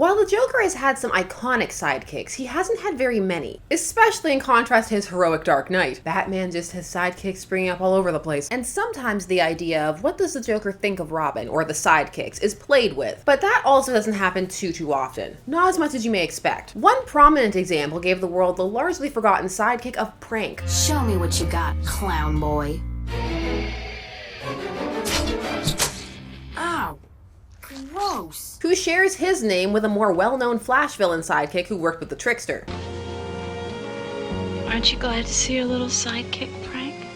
While the Joker has had some iconic sidekicks, he hasn't had very many, especially in contrast to his heroic Dark Knight. Batman just has sidekicks springing up all over the place, and sometimes the idea of what does the Joker think of Robin, or the sidekicks, is played with, but that also doesn't happen too often. Not as much as you may expect. One prominent example gave the world the largely forgotten sidekick of Prank. Show me what you got, clown boy. Ow. Gross. Who shares his name with a more well-known Flash villain sidekick who worked with the Trickster. Aren't you glad to see your little sidekick, Prank?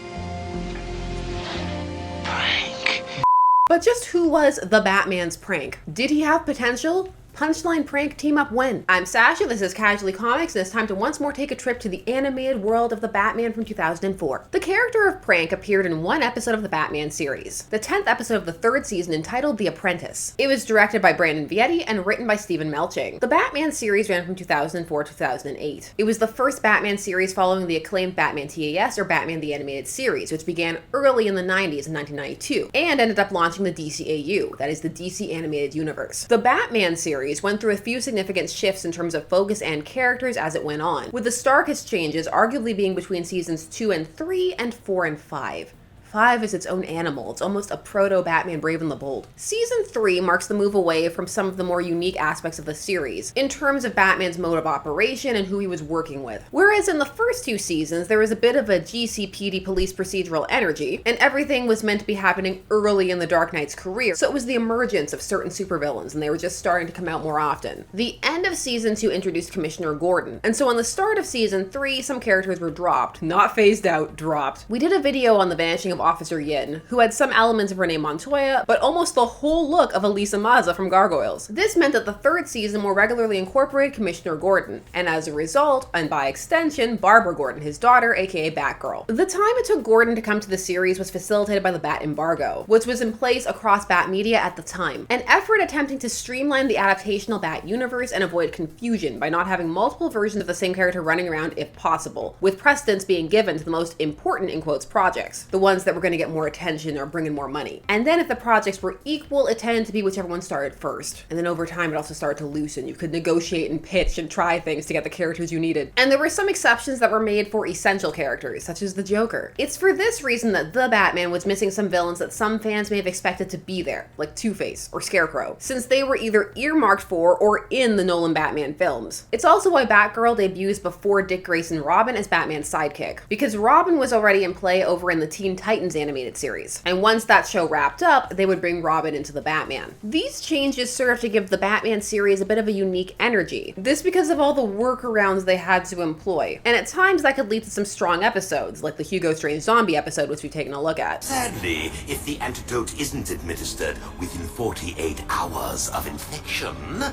Prank. But just who was the Batman's Prank? Did he have potential? Punchline prank team up when? I'm Sasha, this is Casually Comics, and it's time to once more take a trip to the animated world of the Batman from 2004. The character of Prank appeared in one episode of the Batman series, the 10th episode of the 3rd season entitled The Apprentice. It was directed by Brandon Vietti and written by Stephen Melching. The Batman series ran from 2004 to 2008. It was the first Batman series following the acclaimed Batman TAS, or Batman the Animated Series, which began early in the 90s in 1992, and ended up launching the DCAU, that is the DC Animated Universe. The Batman series went through a few significant shifts in terms of focus and characters as it went on, with the starkest changes arguably being between seasons 2 and 3 and 4 and 5. 5 is its own animal. It's almost a proto-Batman Brave and the Bold. Season 3 marks the move away from some of the more unique aspects of the series, in terms of Batman's mode of operation and who he was working with. Whereas in the first 2 seasons, there was a bit of a GCPD police procedural energy, and everything was meant to be happening early in the Dark Knight's career, so it was the emergence of certain supervillains, and they were just starting to come out more often. The end of Season 2 introduced Commissioner Gordon, and so on the start of Season 3, some characters were dropped. Not phased out, dropped. We did a video on the vanishing of Officer Yin, who had some elements of Renee Montoya, but almost the whole look of Elisa Mazza from Gargoyles. This meant that the 3rd season more regularly incorporated Commissioner Gordon, and as a result, and by extension, Barbara Gordon, his daughter, aka Batgirl. The time it took Gordon to come to the series was facilitated by the Bat embargo, which was in place across Bat Media at the time, an effort attempting to streamline the adaptational Bat universe and avoid confusion by not having multiple versions of the same character running around if possible, with precedence being given to the most important, in quotes, projects, the ones that were going to get more attention or bring in more money. And then if the projects were equal, it tended to be whichever one started first. And then over time, it also started to loosen. You could negotiate and pitch and try things to get the characters you needed. And there were some exceptions that were made for essential characters, such as the Joker. It's for this reason that The Batman was missing some villains that some fans may have expected to be there, like Two-Face or Scarecrow, since they were either earmarked for or in the Nolan Batman films. It's also why Batgirl debuts before Dick Grayson Robin as Batman's sidekick, because Robin was already in play over in the Teen Titans animated series. And once that show wrapped up, they would bring Robin into the Batman. These changes served to give the Batman series a bit of a unique energy. This because of all the workarounds they had to employ. And at times that could lead to some strong episodes, like the Hugo Strange zombie episode, which we've taken a look at. Sadly, if the antidote isn't administered within 48 hours of infection,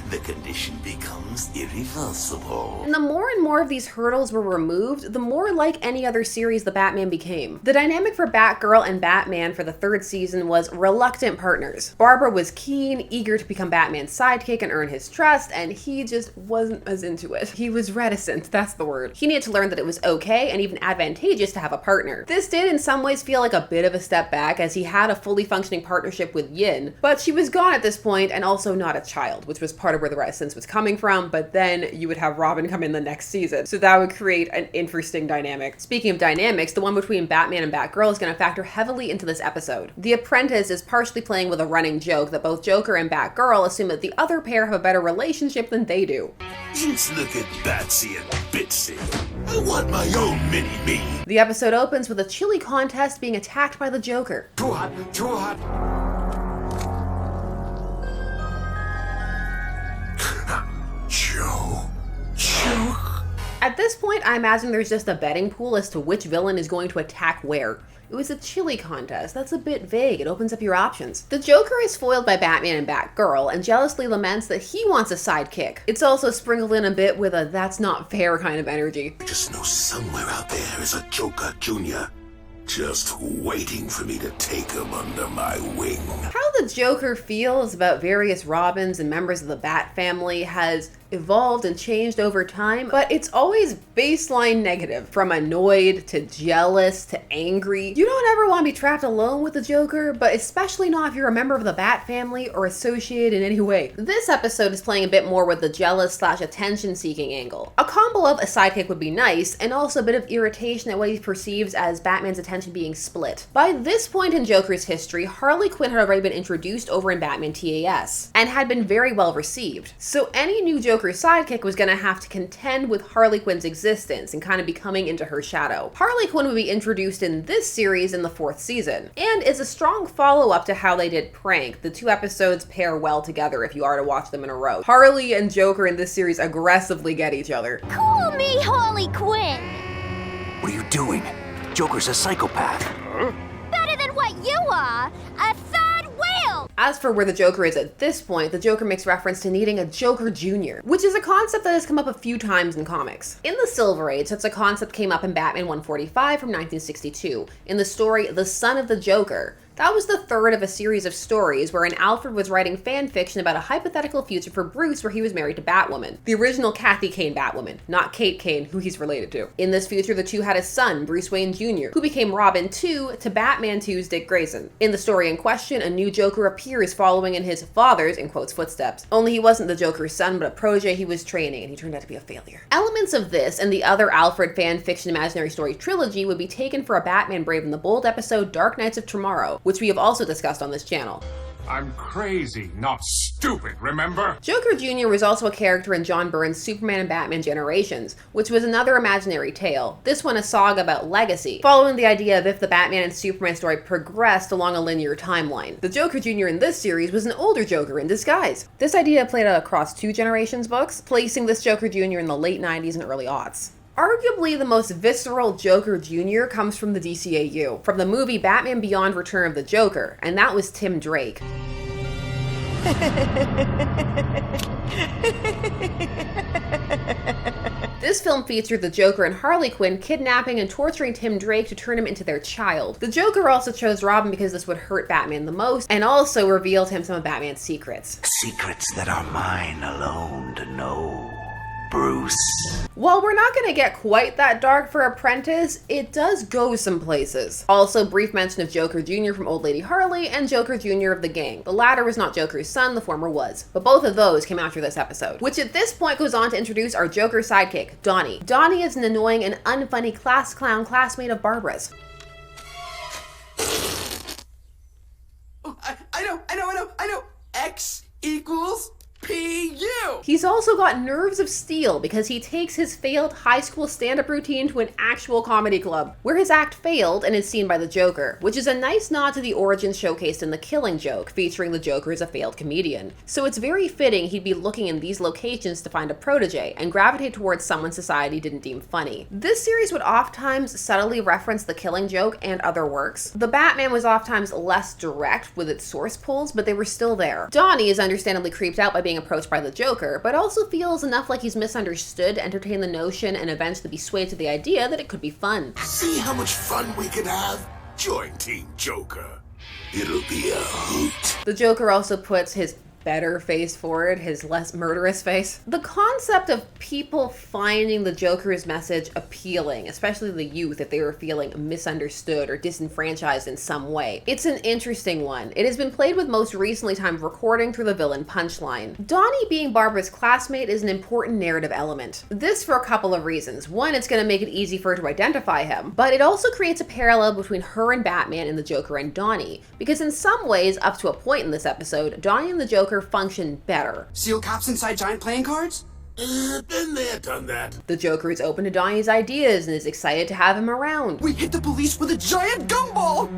the condition becomes irreversible. And the more and more of these hurdles were removed, the more like any other series the Batman became. The dynamic for Batgirl and Batman for the 3rd season was reluctant partners. Barbara was keen, eager to become Batman's sidekick and earn his trust, and he just wasn't as into it. He was reticent, that's the word. He needed to learn that it was okay and even advantageous to have a partner. This did in some ways feel like a bit of a step back, as he had a fully functioning partnership with Yin, but she was gone at this point and also not a child, which was part of where the reticence was coming from. But then you would have Robin come in the next season, so that would create an interesting dynamic. Speaking of dynamics, the one between Batman and Batgirl is going to factor heavily into this episode. The Apprentice is partially playing with a running joke that both Joker and Batgirl assume that the other pair have a better relationship than they do. Just look at Batsy and Bitsy. I want my own mini-me. The episode opens with a chili contest being attacked by the Joker. Too hot, too hot. Joe. At this point, I imagine there's just a betting pool as to which villain is going to attack where. It was a chili contest. That's a bit vague. It opens up your options. The Joker is foiled by Batman and Batgirl and jealously laments that he wants a sidekick. It's also sprinkled in a bit with a that's not fair kind of energy. I just know somewhere out there is a Joker Jr. just waiting for me to take him under my wing. How the Joker feels about various Robins and members of the Bat family has evolved and changed over time, but it's always baseline negative, from annoyed to jealous to angry. You don't ever want to be trapped alone with the Joker, but especially not if you're a member of the Bat family or associated in any way. This episode is playing a bit more with the jealous / attention-seeking angle. A combo of a sidekick would be nice, and also a bit of irritation at what he perceives as Batman's attention being split. By this point in Joker's history, Harley Quinn had already been introduced over in Batman TAS, and had been very well received. So any new Joker sidekick was going to have to contend with Harley Quinn's existence and kind of be coming into her shadow. Harley Quinn would be introduced in this series in the 4th season, and is a strong follow-up to how they did Prank. The 2 episodes pair well together if you are to watch them in a row. Harley and Joker in this series aggressively get each other. Call me Harley Quinn! What are you doing? Joker's a psychopath. Better than what you are! A third wheel! As for where the Joker is at this point, the Joker makes reference to needing a Joker Jr., which is a concept that has come up a few times in comics. In the Silver Age, such a concept came up in Batman 145 from 1962, in the story The Son of the Joker. That was the 3rd of a series of stories wherein Alfred was writing fan fiction about a hypothetical future for Bruce where he was married to Batwoman. The original Kathy Kane Batwoman, not Kate Kane, who he's related to. In this future, the two had a son, Bruce Wayne Jr., who became Robin 2 to Batman 2's Dick Grayson. In the story in question, a new Joker appears following in his father's, in quotes, footsteps. Only he wasn't the Joker's son, but a protege he was training, and he turned out to be a failure. Elements of this and the other Alfred fan fiction imaginary story trilogy would be taken for a Batman Brave and the Bold episode Dark Knights of Tomorrow, which we have also discussed on this channel. I'm crazy, not stupid, remember? Joker Jr. was also a character in John Byrne's Superman and Batman Generations, which was another imaginary tale, this one a saga about legacy, following the idea of if the Batman and Superman story progressed along a linear timeline. The Joker Jr. in this series was an older Joker in disguise. This idea played out across 2 Generations books, placing this Joker Jr. in the late 90s and early aughts. Arguably the most visceral Joker Jr. comes from the DCAU, from the movie Batman Beyond Return of the Joker, and that was Tim Drake. This film featured the Joker and Harley Quinn kidnapping and torturing Tim Drake to turn him into their child. The Joker also chose Robin because this would hurt Batman the most, and also revealed him some of Batman's secrets. Secrets that are mine alone to know, Bruce. While we're not going to get quite that dark for Apprentice, it does go some places. Also, brief mention of Joker Jr. from Old Lady Harley and Joker Jr. of the gang. The latter was not Joker's son, the former was. But both of those came after this episode. Which at this point goes on to introduce our Joker sidekick, Donnie. Donnie is an annoying and unfunny class clown classmate of Barbara's. Oh, I know. X equals PU! He's also got nerves of steel because he takes his failed high school stand-up routine to an actual comedy club, where his act failed and is seen by the Joker, which is a nice nod to the origins showcased in The Killing Joke, featuring the Joker as a failed comedian. So it's very fitting he'd be looking in these locations to find a protege and gravitate towards someone society didn't deem funny. This series would oftentimes subtly reference The Killing Joke and other works. The Batman was oftentimes less direct with its source pulls, but they were still there. Donnie is understandably creeped out by being approached by the Joker, but also feels enough like he's misunderstood to entertain the notion and eventually be swayed to the idea that it could be fun. See how much fun we can have? Join Team Joker. It'll be a hoot. The Joker also puts his better face forward, his less murderous face. The concept of people finding the Joker's message appealing, especially the youth if they were feeling misunderstood or disenfranchised in some way. It's an interesting one. It has been played with most recently time recording through the villain Punchline. Donnie being Barbara's classmate is an important narrative element. This for a couple of reasons. One, it's going to make it easy for her to identify him, but it also creates a parallel between her and Batman and the Joker and Donnie, because in some ways, up to a point in this episode, Donnie and the Joker function better. Seal cops inside giant playing cards? Been there, done that. The Joker is open to Donnie's ideas and is excited to have him around. We hit the police with a giant gumball!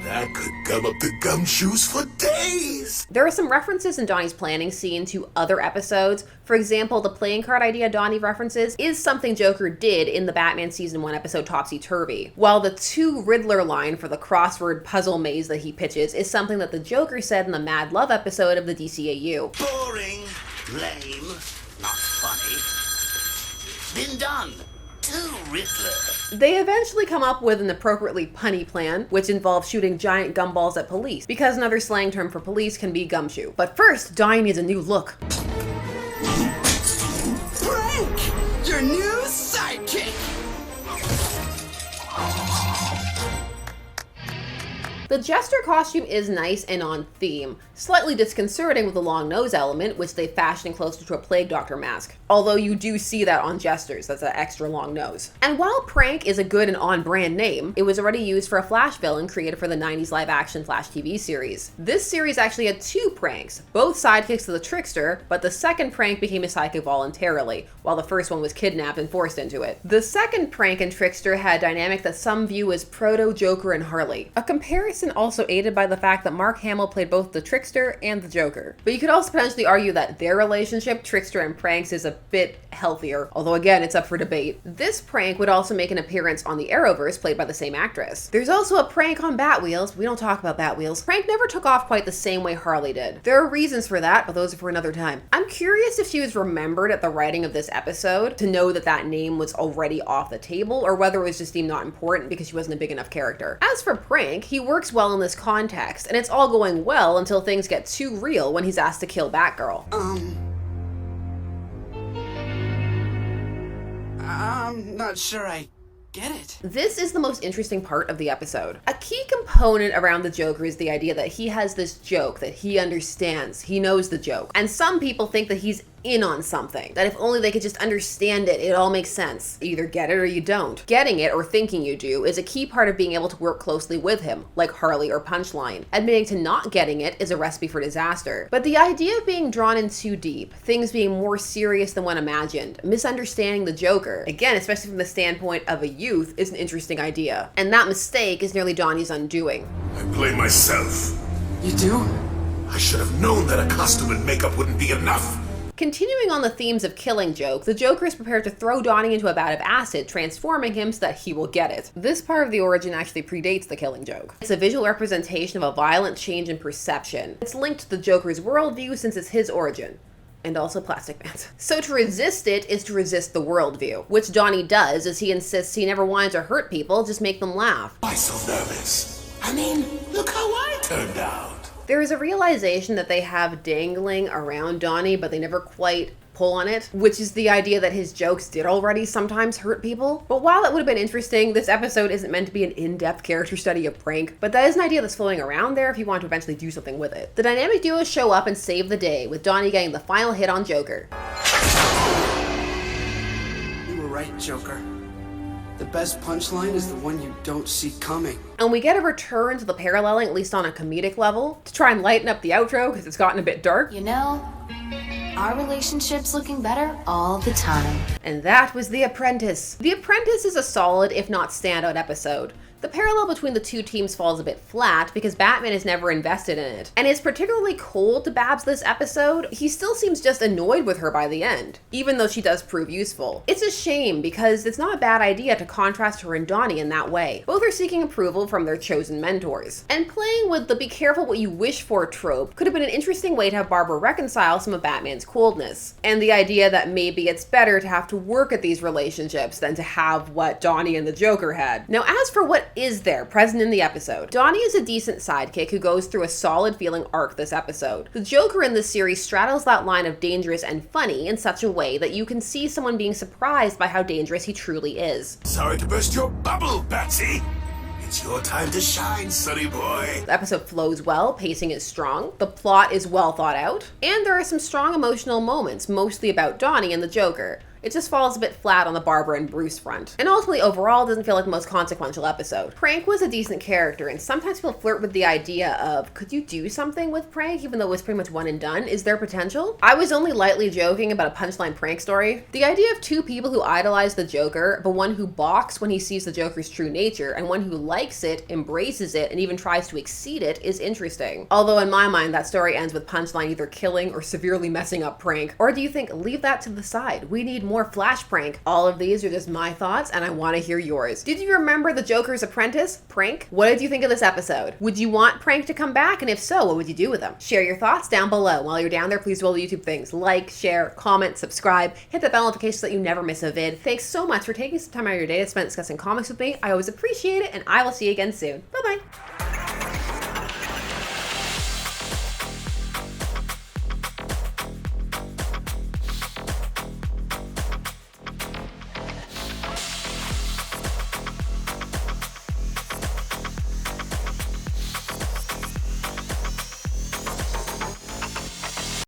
That could gum up the gumshoes for days. There are some references in Donnie's planning scene to other episodes. For example, the playing card idea Donnie references is something Joker did in the Batman Season 1 episode Topsy Turvy, while the 2 Riddler line for the crossword puzzle maze that he pitches is something that the Joker said in the Mad Love episode of the DCAU. Boring, lame, not funny. Been done. too, Riddler. They eventually come up with an appropriately punny plan, which involves shooting giant gumballs at police, because another slang term for police can be gumshoe. But first, Donnie needs a new look. Frank, your new sidekick. The jester costume is nice and on theme, slightly disconcerting with the long nose element, which they fashioned closer to a plague doctor mask. Although you do see that on jesters, that's an extra long nose. And while Prank is a good and on-brand name, it was already used for a Flash villain created for the 90s live-action Flash TV series. This series actually had two pranks, both sidekicks to the trickster, but the second prank became a sidekick voluntarily, while the first one was kidnapped and forced into it. The second prank and trickster had a dynamic that some view as proto-Joker and Harley, a comparison also aided by the fact that Mark Hamill played both the trickster and the Joker. But you could also potentially argue that their relationship, trickster and pranks, is a bit healthier, although again, it's up for debate. This prank would also make an appearance on the Arrowverse, played by the same actress. There's also a prank on Batwheels. We don't talk about Batwheels. Prank never took off quite the same way Harley did. There are reasons for that, but those are for another time. I'm curious if she was remembered at the writing of this episode to know that that name was already off the table, or whether it was just deemed not important because she wasn't a big enough character. As for Prank, he works well in this context, and it's all going well until things get too real when he's asked to kill Batgirl. I'm not sure I get it. This is the most interesting part of the episode. A key component around the Joker is the idea that he has this joke that he understands. He knows the joke. And some people think that he's in on something, that if only they could just understand it, it all makes sense. You either get it or you don't. Getting it, or thinking you do, is a key part of being able to work closely with him, like Harley or Punchline. Admitting to not getting it is a recipe for disaster. But the idea of being drawn in too deep, things being more serious than one imagined, misunderstanding the Joker, again, especially from the standpoint of a youth, is an interesting idea. And that mistake is nearly Donnie's undoing. I blame myself. You do? I should have known that a costume and makeup wouldn't be enough. Continuing on the themes of killing joke, the Joker is prepared to throw Donnie into a vat of acid, transforming him so that he will get it. This part of the origin actually predates the killing joke. It's a visual representation of a violent change in perception. It's linked to the Joker's worldview since it's his origin. And also Plastic Man's. So to resist it is to resist the worldview, which Donnie does as he insists he never wanted to hurt people, just make them laugh. Why so nervous? I mean, look how I turned out. There is a realization that they have dangling around Donnie, but they never quite pull on it, which is the idea that his jokes did already sometimes hurt people. But while that would have been interesting, this episode isn't meant to be an in-depth character study of Prank, but that is an idea that's floating around there if you want to eventually do something with it. The dynamic duos show up and save the day, with Donnie getting the final hit on Joker. You were right, Joker. The best punchline is the one you don't see coming. And we get a return to the paralleling, at least on a comedic level, to try and lighten up the outro because it's gotten a bit dark. You know, our relationship's looking better all the time. And that was The Apprentice. The Apprentice is a solid, if not standout episode. The parallel between the two teams falls a bit flat because Batman is never invested in it. And it's particularly cold to Babs this episode. He still seems just annoyed with her by the end, even though she does prove useful. It's a shame because it's not a bad idea to contrast her and Donnie in that way. Both are seeking approval from their chosen mentors. And playing with the be careful what you wish for trope could have been an interesting way to have Barbara reconcile some of Batman's coldness. And the idea that maybe it's better to have to work at these relationships than to have what Donnie and the Joker had. Now, as for what is there present in the episode, Donnie is a decent sidekick who goes through a solid feeling arc this episode. The Joker in this series straddles that line of dangerous and funny in such a way that you can see someone being surprised by how dangerous he truly is. Sorry to burst your bubble, Batsy. It's your time to shine, sonny boy. The episode flows well, pacing is strong, the plot is well thought out, and there are some strong emotional moments, mostly about Donnie and the Joker. It just falls a bit flat on the Barbara and Bruce front. And ultimately, overall, doesn't feel like the most consequential episode. Prank was a decent character, and sometimes people flirt with the idea of, could you do something with Prank, even though it was pretty much one and done? Is there potential? I was only lightly joking about a Punchline prank story. The idea of two people who idolize the Joker, but one who balks when he sees the Joker's true nature, and one who likes it, embraces it, and even tries to exceed it, is interesting. Although in my mind, that story ends with Punchline either killing or severely messing up Prank. Or do you think, leave that to the side? We need more Flash prank? All of these are just my thoughts, and I want to hear yours. Did you remember the Joker's Apprentice prank? What did you think of this episode? Would you want Prank to come back? And if so, what would you do with him? Share your thoughts down below. While you're down there, please do all the YouTube things. Like, share, comment, subscribe, hit the bell notification so that you never miss a vid. Thanks so much for taking some time out of your day to spend discussing comics with me. I always appreciate it, and I will see you again soon. Bye-bye.